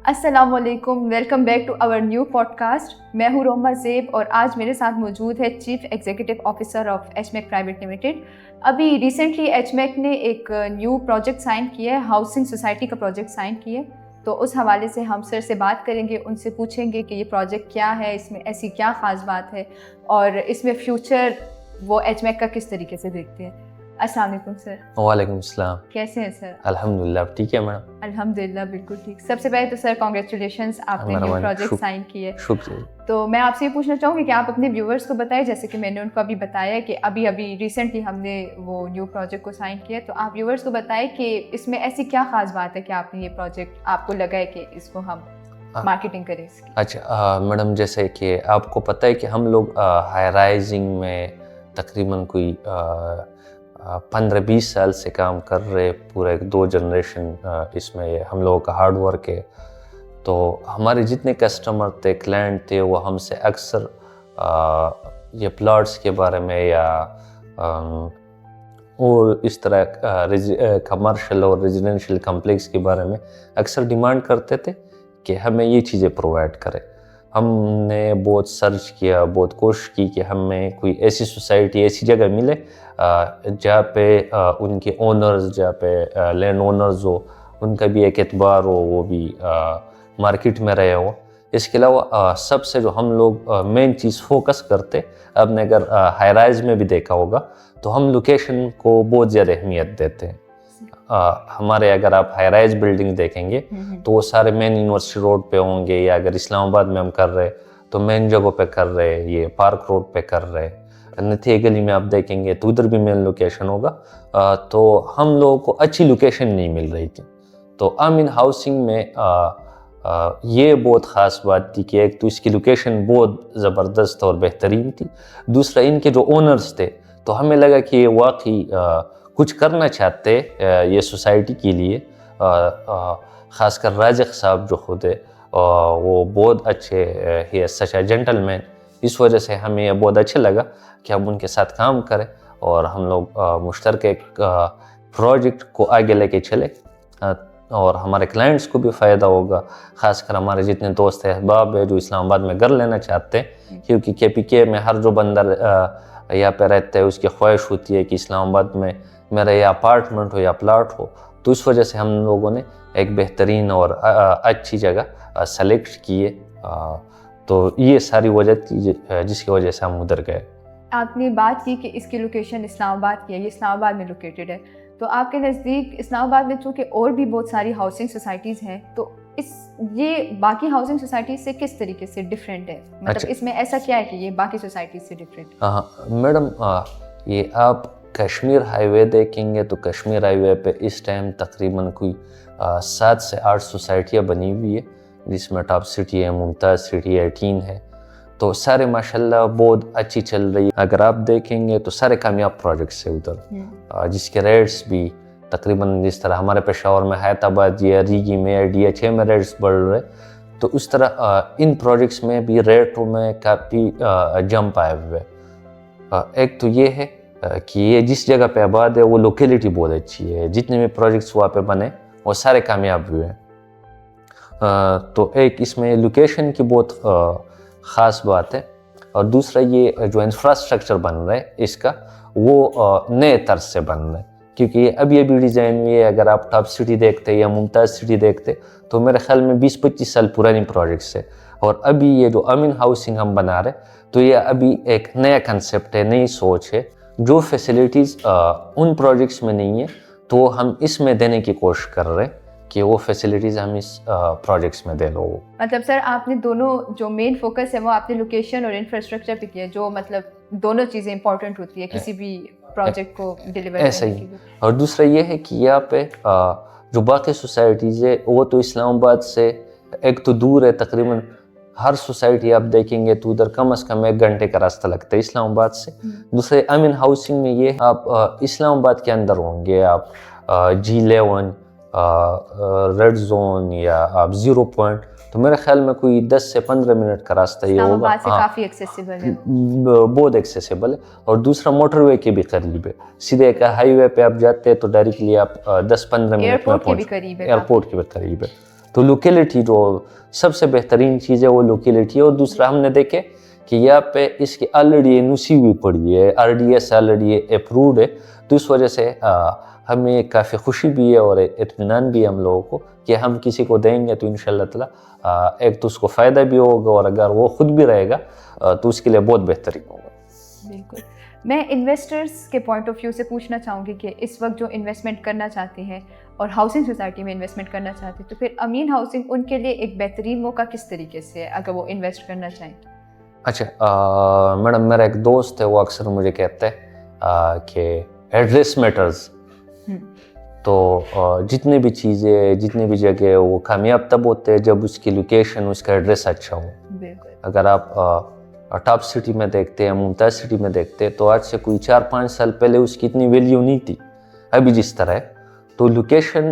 السلام علیکم، welcome back to our new podcast. میں ہوں روما زیب اور آج میرے ساتھ موجود ہے chief executive officer of H Mac private limited. ابھی ریسنٹلی ایچ میک نے ایک نیو پروجیکٹ سائن کیا ہے، ہاؤسنگ سوسائٹی کا پروجیکٹ سائن کیا ہے. تو اس حوالے سے ہم سر سے بات کریں گے، ان سے پوچھیں گے کہ یہ پروجیکٹ کیا ہے، اس میں ایسی کیا خاص بات ہے اور اس میں فیوچر وہ ایچ میک کا کس طریقے سے دیکھتے ہیں. السلام علیکم سر. وعلیکم السلام. کیسے ہیں سر؟ الحمد للہ ٹھیک ہے میڈم. الحمد للہ بالکل ٹھیک. سب سے پہلے تو سر کانگریچولیشنس، آپ نے نیو پروجیکٹ سائن کی ہے. شکریہ. تو میں آپ سے یہ پوچھنا چاہوں گی کہ آپ اپنے ویورس کو بتائیں، جیسے کہ میں نے ان کو ابھی بتایا کہ ابھی ریسنٹلی ہم نے وہ نیو پروجیکٹ کو سائن کیا. تو آپ ویورس کو بتائیں کہ اس میں ایسی کیا خاص بات ہے کہ آپ نے یہ پروجیکٹ آپ کو لگا ہے کہ اس کو ہم مارکیٹنگ کریں اس کی. اچھا میڈم، جیسے کہ آپ کو پتہ ہے کہ ہم لوگ ہائی رائزنگ میں تقریباً کوئی 15-20 سال سے کام کر رہے، پورا ایک 2 جنریشن اس میں ہم لوگوں کا ہارڈ ورک ہے. تو ہمارے جتنے کسٹمر تھے، کلائنٹ تھے، وہ ہم سے اکثر یہ پلاٹس کے بارے میں یا اور اس طرح کمرشل اور ریزیڈینشیل کمپلیکس کے بارے میں اکثر ڈیمانڈ کرتے تھے کہ ہمیں یہ چیزیں پرووائڈ کرے. ہم نے بہت سرچ کیا، بہت کوشش کی کہ ہمیں کوئی ایسی سوسائٹی، ایسی جگہ ملے جہاں پہ ان کے اونرز، جہاں پہ لینڈ اونرز ہو، ان کا بھی ایک اعتبار ہو، وہ بھی مارکیٹ میں رہے ہو. اس کے علاوہ سب سے جو ہم لوگ مین چیز فوکس کرتے، آپ نے اگر ہائی رائز میں بھی دیکھا ہوگا تو ہم لوکیشن کو بہت زیادہ اہمیت دیتے ہیں. ہمارے اگر آپ ہائی رائز بلڈنگ دیکھیں گے تو وہ سارے مین یونیورسٹی روڈ پہ ہوں گے، یا اگر اسلام آباد میں ہم کر رہے تو مین جگہوں پہ کر رہے، یہ پارک روڈ پہ کر رہے. نتھیا گلی میں آپ دیکھیں گے تو ادھر بھی مین لوکیشن ہوگا. تو ہم لوگوں کو اچھی لوکیشن نہیں مل رہی تھی. تو آمین ہاؤسنگ میں یہ بہت خاص بات تھی کہ ایک تو اس کی لوکیشن بہت زبردست اور بہترین تھی، دوسرا ان کے جو اونرز تھے تو ہمیں لگا کہ یہ واقعی کچھ کرنا چاہتے یہ سوسائٹی کے لیے. خاص کر رازق صاحب جو خود ہے وہ بہت اچھے، ہی از سچ اے جینٹل مین. اس وجہ سے ہمیں یہ بہت اچھا لگا کہ ہم ان کے ساتھ کام کریں اور ہم لوگ مشترکہ ایک پروجیکٹ کو آگے لے کے چلے اور ہمارے کلائنٹس کو بھی فائدہ ہوگا. خاص کر ہمارے جتنے دوست احباب ہیں جو اسلام آباد میں گھر لینا چاہتے ہیں، کیونکہ KPK میں ہر جو بندہ یہاں پہ رہتا ہے اس کی خواہش ہوتی ہے کہ اسلام آباد میں میرا یہ اپارٹمنٹ ہو یا پلاٹ ہو. تو اس وجہ سے ہم لوگوں نے ایک بہترین اور اچھی جگہ سلیکٹ کی ہے. تو یہ ساری وجہ تھی جس کی وجہ سے ہم ادھر گئے. آپ نے بات کی کہ اس کی لوکیشن اسلام آباد کی ہے، یہ اسلام آباد میں لوکیٹڈ ہے. تو آپ کے نزدیک اسلام آباد میں چونکہ اور بھی بہت ساری ہاؤسنگ سوسائٹیز ہیں، تو یہ باقی ہاؤسنگ سوسائٹیز سے کس طریقے سے ڈفرینٹ ہے؟ مطلب اس میں ایسا کیا ہے کہ یہ باقی سوسائٹیز سے ڈفرینٹ؟ میڈم، یہ آپ کشمیر ہائی وے دیکھیں گے تو کشمیر ہائی وے پہ اس ٹائم تقریباً کوئی 7 سے 8 سوسائٹیاں بنی ہوئی ہے، جس میں ٹاپ سٹی ہے، ممتاز سٹی 18 ہے. تو سارے ماشاءاللہ بہت اچھی چل رہی ہے. اگر آپ دیکھیں گے تو سارے کامیاب پروجیکٹس ہیں ادھر، جس کے ریٹس بھی تقریباً جس طرح ہمارے پشاور میں حیدرآباد یا ریگی میں DHA میں ریٹس بڑھ رہے، تو اس طرح ان پروجیکٹس میں بھی ریٹوں میں کافی جمپ آئے ہوئے. ایک تو یہ ہے کہ یہ جس جگہ پہ آباد ہے وہ لوکیلٹی بہت اچھی ہے، جتنے بھی پروجیکٹس وہاں پہ بنے وہ سارے کامیاب ہوئے ہیں. تو ایک اس میں لوکیشن کی بہت خاص بات ہے. اور دوسرا یہ جو انفراسٹرکچر بن رہا ہے اس کا، وہ نئے طرز سے بن رہا ہے، کیونکہ یہ ابھی ڈیزائن ہوئی ہے. اگر آپ ٹاپ سٹی دیکھتے یا ممتاز سٹی دیکھتے تو میرے خیال میں 20-25 سال پرانی پروجیکٹس ہے. اور ابھی یہ جو امین ہاؤسنگ ہم بنا رہے تو یہ ابھی ایک نیا کنسیپٹ ہے، نئی سوچ ہے. جو فیسلٹیز ان پروجیکٹس میں نہیں ہیں تو ہم اس میں دینے کی کوشش کر رہے ہیں کہ وہ فیسلٹیز ہم اس پروجیکٹس میں دے لو. مطلب سر آپ نے دونوں جو مین فوکس ہے وہ آپ نے لوکیشن اور انفراسٹرکچر پہ کیا، جو مطلب دونوں چیزیں امپورٹنٹ ہوتی ہے کسی بھی پروجیکٹ کو ڈیلیور کرنے کے لیے. اور دوسرا یہ ہے کہ یہاں پہ جو باقی سوسائٹیز ہے وہ تو اسلام آباد سے ایک تو دور ہے، تقریباً ہر سوسائٹی آپ دیکھیں گے تو ادھر کم از کم 1 گھنٹے کا راستہ لگتا ہے اسلام آباد سے. دوسرے امین ہاؤسنگ میں یہ آپ اسلام آباد کے اندر ہوں گے، آپ G11 ریڈ زون یا آپ 0 پوائنٹ، تو میرے خیال میں کوئی 10 سے 15 منٹ کا راستہ یہ ہوگا. اسلام آباد سے کافی ایکسیسیبل ہے، بہت ایکسیسیبل ہے. اور دوسرا موٹر وے کے بھی قریب ہے، سیدھے ایک ہائی وے پہ آپ جاتے ہیں تو ڈائریکٹلی آپ 10-15 منٹ میں پہنچ، ایئرپورٹ کے بھی قریب ہے. تو تو لوکیلٹی جو سب سے بہترین چیز ہے وہ لوکیلٹی ہے. اور دوسرا ہم نے دیکھے کہ یہاں پہ اس کی آلریڈی این او سی بھی پڑی ہے, R D S already approved ہے, تو اس وجہ سے ہمیں کافی خوشی بھی ہے اور اطمینان بھی ہے ہم لوگوں کو کہ ہم کسی کو دیں گے تو انشاءاللہ تعالیٰ ایک تو اس کو فائدہ بھی ہوگا, اور اگر وہ خود بھی رہے گا تو اس کے لیے بہت بہترین ہوگا. بالکل. میں انویسٹرز کے پوائنٹ آف ویو سے پوچھنا چاہوں گی کہ اس وقت جو انویسٹمنٹ کرنا چاہتے ہیں اور ہاؤسنگ سوسائٹی میں انویسٹمنٹ کرنا چاہتے ہیں, تو پھر امین ہاؤسنگ ان کے لیے ایک بہترین موقع کس طریقے سے ہے اگر وہ انویسٹ کرنا چاہیں؟ اچھا میڈم, میرا ایک دوست ہے وہ اکثر مجھے کہتا ہے کہ ایڈریس میٹرز. تو جتنے بھی چیزیں جتنے بھی جگہ وہ کامیاب تب ہوتے ہیں جب اس کی لوکیشن اس کا ایڈریس اچھا ہو. اگر آپ ٹاپ سٹی میں دیکھتے ہیں, ممتاز سٹی میں دیکھتے ہیں, تو آج سے کوئی 4-5 سال پہلے اس کی اتنی ویلیو نہیں تھی ابھی جس طرح ہے. تو لوکیشن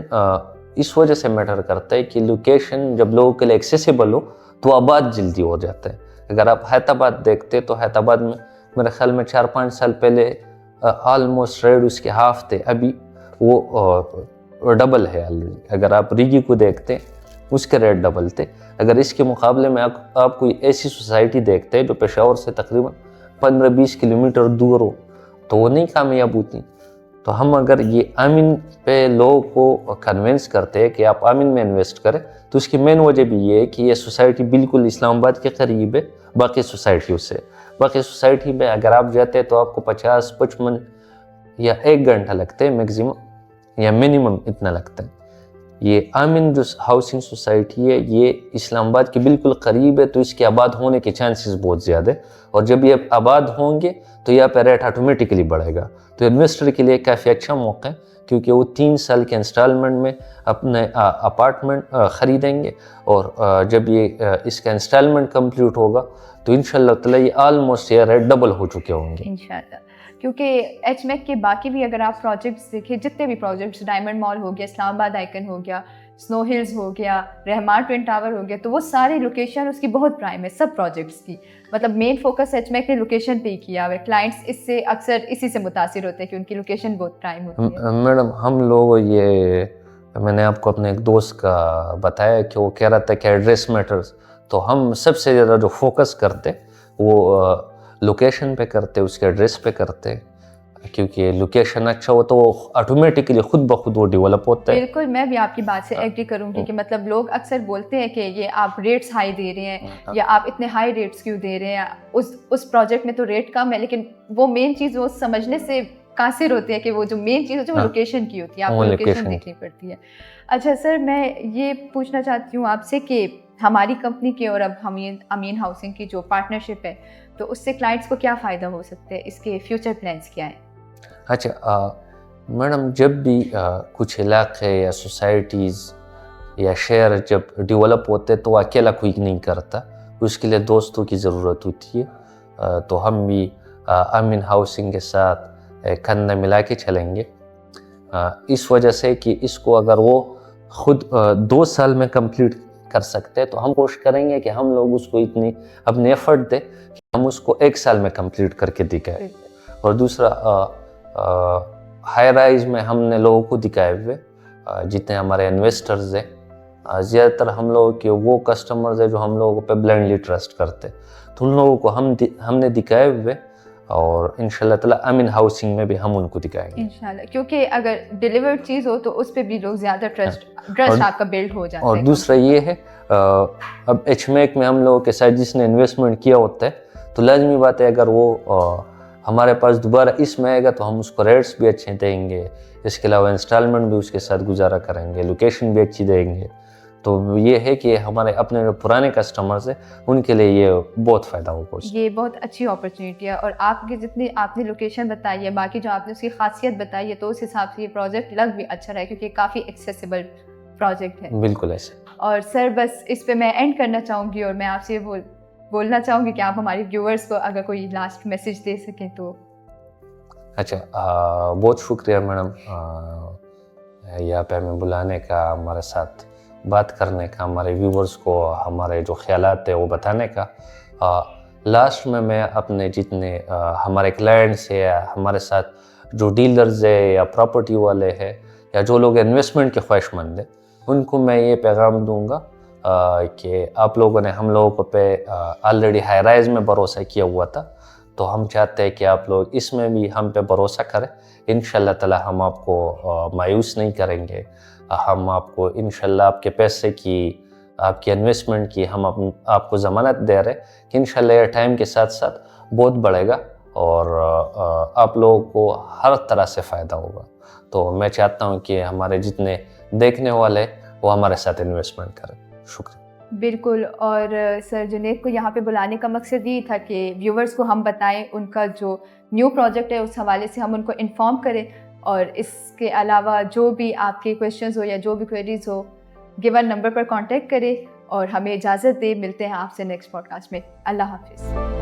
اس وجہ سے میٹر کرتا ہے کہ لوکیشن جب لوگوں کے لیے ایکسیسیبل ہو تو آباد جلدی ہو جاتا ہے. اگر آپ حیدرآباد دیکھتے تو حیدرآباد میں میرے خیال میں 4-5 سال پہلے آلموسٹ ریٹ اس کے ہاف تھے, ابھی وہ ڈبل ہے آلریڈی. اگر آپ ریگی کو دیکھتے اس کے ریٹ ڈبل تھے. اگر اس کے مقابلے میں آپ کوئی ایسی سوسائٹی دیکھتے جو پشاور سے تقریباً 15-20 کلومیٹر دور ہو تو وہ نہیں کامیاب ہوتی. تو ہم اگر یہ آمین پہ لوگوں کو کنونس کرتے ہیں کہ آپ آمین میں انویسٹ کریں, تو اس کی مین وجہ بھی یہ ہے کہ یہ سوسائٹی بالکل اسلام آباد کے قریب ہے باقی سوسائٹیوں سے. باقی سوسائٹی میں اگر آپ جاتے ہیں تو آپ کو 50-55 یا 1 گھنٹہ لگتے ہیں میکسیمم یا منیمم اتنا لگتا ہے. یہ آمین جو ہاؤسنگ سوسائٹی ہے یہ اسلام آباد کے بالکل قریب ہے, تو اس کے آباد ہونے کے چانسز بہت زیادہ ہے. اور جب یہ آباد ہوں گے تو یہاں پہ ریٹ آٹومیٹکلی بڑھے گا. تو انویسٹر کے لیے کافی اچھا موقع ہے کیونکہ وہ 3 سال کے انسٹالمنٹ میں اپنے اپارٹمنٹ خریدیں گے, اور جب یہ اس کا انسٹالمنٹ کمپلیٹ ہوگا تو انشاءاللہ تعالیٰ یہ آلموسٹ یہ ریٹ ڈبل ہو چکے ہوں گے انشاءاللہ. کیونکہ ایچ میک کے باقی بھی اگر آپ پروجیکٹس دیکھیں, جتنے بھی پروجیکٹس, ڈائمنڈ مال ہو گیا, اسلام آباد آئیکن ہو گیا, سنو ہلز ہو گیا, رحمان ٹوین ٹاور ہو گیا, تو وہ ساری لوکیشن اس کی بہت پرائم ہے سب پروجیکٹس کی. مطلب مین فوکس ایچ میک نے لوکیشن پہ ہی کیا ہوا ہے. کلائنٹس اس سے اکثر اسی سے متاثر ہوتے ہیں کہ ان کی لوکیشن بہت پرائم ہوتی ہے. میڈم ہم لوگ یہ میں نے آپ کو اپنے ایک دوست کا بتایا کہ وہ کہہ رہا تھا کہ ایڈریس میٹرز, تو ہم سب سے زیادہ جو فوکس کرتے وہ لوکیشن پہ کرتے, اس کے ایڈریس پہ کرتے, کیونکہ لوکیشن اچھا ہو تو وہ آٹومیٹکلی خود بخود وہ ڈیولپ ہوتا ہے. بالکل, میں بھی آپ کی بات سے ایگری کروں گی کہ مطلب لوگ اکثر بولتے ہیں کہ یہ آپ ریٹس ہائی دے رہے ہیں یا آپ اتنے ہائی ریٹس کیوں دے رہے ہیں, اس پروجیکٹ میں تو ریٹ کم ہے, لیکن وہ مین چیز وہ سمجھنے سے قاصر ہوتے ہیں کہ وہ جو مین چیز ہوتی ہے وہ لوکیشن کی ہوتی ہے, آپ کو لوکیشن دیکھنی پڑتی ہے. اچھا سر, میں یہ پوچھنا چاہتی ہوں آپ سے کہ ہماری کمپنی کے اور اب امین ہاؤسنگ کی جو پارٹنرشپ ہے تو اس سے کلائنٹس کو کیا فائدہ ہو سکتا ہے, اس کے فیوچر پلانس کیا ہیں؟ اچھا میڈم, جب بھی کچھ علاقے یا سوسائٹیز یا شہر جب ڈیولپ ہوتے تو اکیلا کوئی نہیں کرتا, اس کے لیے دوستوں کی ضرورت ہوتی ہے. تو ہم بھی امین ہاؤسنگ کے ساتھ کندھا ملا کے چلیں گے, اس وجہ سے کہ اس کو اگر وہ خود 2 سال میں کمپلیٹ کر سکتے تو ہم کوشش کریں گے کہ ہم لوگ اس کو اتنی اپنے ایفرٹ دیں کہ ہم اس کو 1 سال میں کمپلیٹ کر کے دکھائیں. اور دوسرا ہائی رائز میں ہم نے لوگوں کو دکھائے ہوئے, جتنے ہمارے انویسٹرز ہیں زیادہ تر ہم لوگوں کے وہ کسٹمرز ہیں جو ہم لوگوں پہ بلائنڈلی ٹرسٹ کرتے, تو ان لوگوں کو ہم نے دکھائے ہوئے, اور انشاءاللہ تعالیٰ امین ہاؤسنگ میں بھی ہم ان کو دکھائیں گے انشاءاللہ, کیونکہ اگر ڈیلیورڈ چیز ہو تو اس پہ بھی لوگ زیادہ ٹرسٹ آپ کا بلڈ ہو جاتا ہے. اور دوسرا یہ ہے اب ایچ میک میں ہم لوگوں کے ساتھ جس نے انویسٹمنٹ کیا ہوتا ہے تو لازمی بات ہے اگر وہ ہمارے پاس دوبارہ اس میں آئے گا تو ہم اس کو ریٹس بھی اچھے دیں گے, اس کے علاوہ انسٹالمنٹ بھی اس کے ساتھ گزارا کریں گے, لوکیشن بھی اچھی دیں گے. تو یہ ہے کہ ہمارے اپنے جو پرانے کسٹمرز ہیں ان کے لیے یہ بہت فائدہ ہوگا. یہ بہت اچھی اپرچونیٹی ہے, اور آپ کے جتنی آپ نے لوکیشن بتائی ہے, باقی جو آپ نے اس کی خاصیت بتائی ہے, تو اس حساب سے یہ پروجیکٹ لگ بھی اچھا رہا ہے کیونکہ کافی ایکسیسیبل پروجیکٹ ہے. بالکل ایسے. اور سر بس اس پہ میں اینڈ کرنا چاہوں گی, اور میں آپ سے بولنا چاہوں گی کہ آپ ہمارے ویورز کو اگر کوئی لاسٹ میسیج دے سکیں تو. اچھا, بہت شکریہ میڈم یہاں پہ ہمیں بلانے کا, ہمارے ساتھ بات کرنے کا, ہمارے ویورز کو ہمارے جو خیالات ہیں وہ بتانے کا. لاسٹ میں اپنے جتنے ہمارے کلائنٹس ہیں, ہمارے ساتھ جو ڈیلرز ہیں یا پراپرٹی والے ہیں یا جو لوگ انویسٹمنٹ کے خواہش مند ہیں, ان کو میں یہ پیغام دوں گا کہ آپ لوگوں نے ہم لوگوں پہ آلریڈی ہائی رائز میں بھروسہ کیا ہوا تھا، تو ہم چاہتے ہیں کہ آپ لوگ اس میں بھی ہم پہ بھروسہ کریں. انشاءاللہ تعالی ہم آپ کو مایوس نہیں کریں گے. ہم آپ کو انشاءاللہ آپ کے پیسے کی، آپ کی انویسٹمنٹ کی ہم آپ کو ضمانت دے رہے کہ انشاءاللہ یہ ٹائم کے ساتھ ساتھ بہت بڑھے گا اور آپ لوگوں کو ہر طرح سے فائدہ ہوگا. تو میں چاہتا ہوں کہ ہمارے جتنے دیکھنے والے وہ ہمارے ساتھ انویسٹمنٹ کریں. شکریہ. بالکل. اور سر جنید کو یہاں پہ بلانے کا مقصد یہ تھا کہ ویورز کو ہم بتائیں ان کا جو نیو پروجیکٹ ہے اس حوالے سے ہم ان کو انفارم کریں، اور اس کے علاوہ جو بھی آپ کے کویشچنز ہو یا جو بھی کوئریز ہو گیون نمبر پر کانٹیکٹ کریں اور ہمیں اجازت دے. ملتے ہیں آپ سے نیکسٹ پوڈ کاسٹ میں. اللہ حافظ.